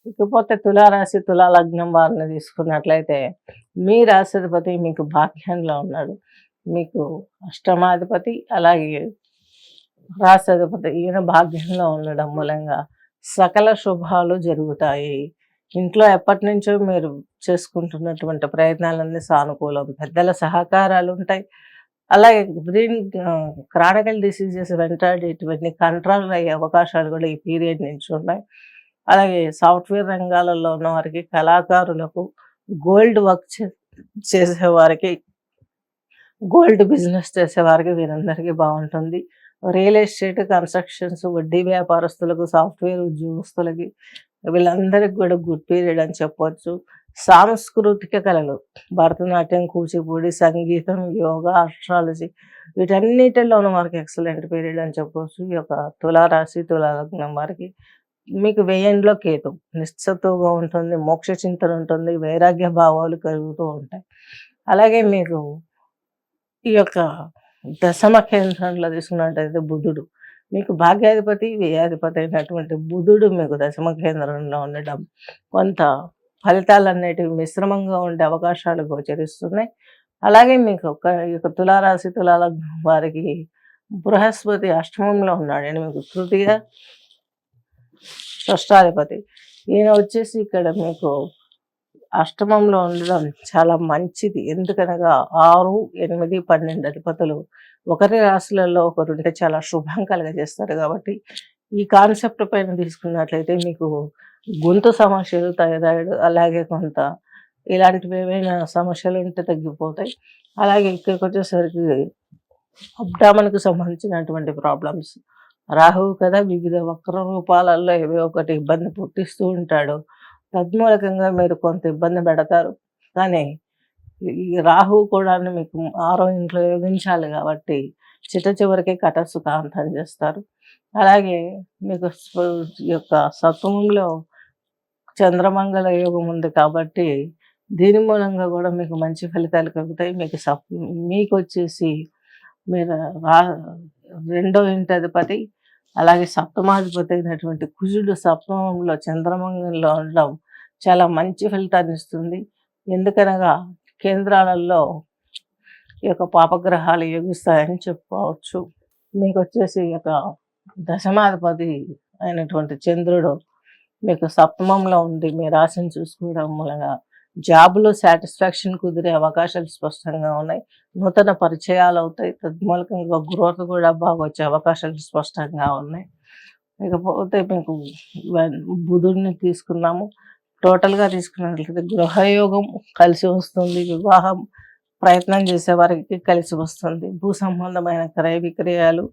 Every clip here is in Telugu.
ఇకపోతే తులారాశి, తులాలగ్నం వారిని తీసుకున్నట్లయితే మీ రాశిధిపతి మీకు భాగ్యంలో ఉన్నాడు. మీకు అష్టమాధిపతి అలాగే రాష్ట్రాధిపతి ఈయన భాగ్యంలో ఉండడం మూలంగా సకల శుభాలు జరుగుతాయి. ఇంట్లో ఎప్పటి నుంచో మీరు చేసుకుంటున్నటువంటి ప్రయత్నాలన్నీ సానుకూలం. పెద్దల సహకారాలు ఉంటాయి. అలాగే క్రానికల్ డిసీజెస్ వెంటాడేటివన్నీ కంట్రోల్ అయ్యే అవకాశాలు కూడా ఈ పీరియడ్ నుంచి ఉన్నాయి. అలాగే సాఫ్ట్వేర్ రంగాలలో ఉన్న వారికి, కళాకారులకు, గోల్డ్ వర్క్ చేసేవారికి, గోల్డ్ బిజినెస్ చేసేవారికి వీరందరికీ బాగుంటుంది. రియల్ ఎస్టేట్, కన్స్ట్రక్షన్స్, వడ్డీ వ్యాపారస్తులకు, సాఫ్ట్వేర్ ఉద్యోగస్తులకి వీళ్ళందరికీ కూడా గుడ్ పీరియడ్ అని చెప్పవచ్చు. సాంస్కృతిక కళలు, భరతనాట్యం, కూచిపూడి, సంగీతం, యోగా, ఆస్ట్రాలజీ వీటన్నిటిలోనూ వారికి ఎక్సలెంట్ పీరియడ్ అని చెప్పవచ్చు. ఈ యొక్క తులారాశి, తులాలగ్నం వారికి మీకు వ్యయంలో కేతు నిశ్చతువుగా ఉంటుంది, మోక్ష చింతన ఉంటుంది, వైరాగ్య భావాలు కలుగుతూ ఉంటాయి. అలాగే మీకు ఈ యొక్క దశమ కేంద్రంలో తీసుకున్నట్టయితే బుధుడు మీకు భాగ్యాధిపతి, వ్యయాధిపతి అయినటువంటి బుధుడు మీకు దశమ కేంద్రంలో ఉండడం కొంత ఫలితాలన్నిటివి మిశ్రమంగా ఉండే అవకాశాలు గోచరిస్తున్నాయి. అలాగే మీకు ఈ యొక్క తులారాశి, తులాలగ్నం వారికి బృహస్పతి అష్టమంలో ఉన్నాడు. మీకు తృతీయ షష్టాధిపతి ఈయన వచ్చేసి ఇక్కడ మీకు అష్టమంలో ఉండడం చాలా మంచిది. ఎందుకనగా 6, 8, 12 అధిపతులు ఒకరి రాశులలో ఒకరుంటే చాలా శుభం కలగజేస్తారు. కాబట్టి ఈ కాన్సెప్ట్ పైన తీసుకున్నట్లయితే మీకు గొంతు సమస్యలు, థైరాయిడ్ అలాగే కొంత ఇలాంటివి ఏమైనా సమస్యలు ఉంటే తగ్గిపోతాయి. అలాగే ఇక్కడికి వచ్చేసరికి అబ్డామన్కు సంబంధించినటువంటి ప్రాబ్లమ్స్, రాహువు కదా వివిధ వక్ర రూపాలలో ఏవో ఒకటి ఇబ్బంది పుట్టిస్తూ ఉంటాడు. తద్మూలకంగా మీరు కొంత ఇబ్బంది పెడతారు. కానీ ఈ రాహువు కూడా మీకు 6వ ఇంట్లో యోగించాలి కాబట్టి చివరికి కటసుకాంతం చేస్తారు. అలాగే మీకు ఈ యొక్క సప్తమంలో చంద్రమంగళ యోగం ఉంది కాబట్టి దీని మూలంగా కూడా మీకు మంచి ఫలితాలు కలుగుతాయి. మీకు వచ్చేసి మీరు రెండో ఇంటి అధిపతి అలాగే సప్తమాధిపతి అయినటువంటి కుజుడు సప్తమంలో చంద్రమంగళంలో ఉండడం చాలా మంచి ఫలితాన్ని ఇస్తుంది. ఎందుకనగా కేంద్రాలలో ఈ యొక్క పాపగ్రహాలు యోగిస్తాయని చెప్పుకోవచ్చు. మీకు వచ్చేసి ఈ యొక్క దశమాధిపతి అయినటువంటి చంద్రుడు మీకు సప్తమంలో ఉండి మీ రాశిని చూసుకోవడం మూలంగా జాబ్లో సాటిస్ఫాక్షన్ కుదిరే అవకాశాలు స్పష్టంగా ఉన్నాయి. నూతన పరిచయాలు అవుతాయి. తద్మూలకంగా గ్రోత్ కూడా బాగా వచ్చే అవకాశాలు స్పష్టంగా ఉన్నాయి. ఇకపోతే మీకు బుధుడిని తీసుకున్నాము. టోటల్గా తీసుకున్నట్లయితే గృహయోగం కలిసి వస్తుంది, వివాహం ప్రయత్నం చేసే వారికి కలిసి వస్తుంది, భూ సంబంధమైన క్రయ విక్రయాలు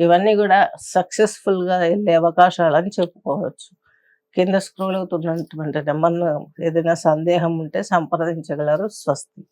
ఇవన్నీ కూడా సక్సెస్ఫుల్గా వెళ్ళే అవకాశాలు అని చెప్పుకోవచ్చు. కింద స్క్రోల్ అవుతున్నటువంటి నెంబర్ను ఏదైనా సందేహం ఉంటే సంప్రదించగలరు. స్వస్తి.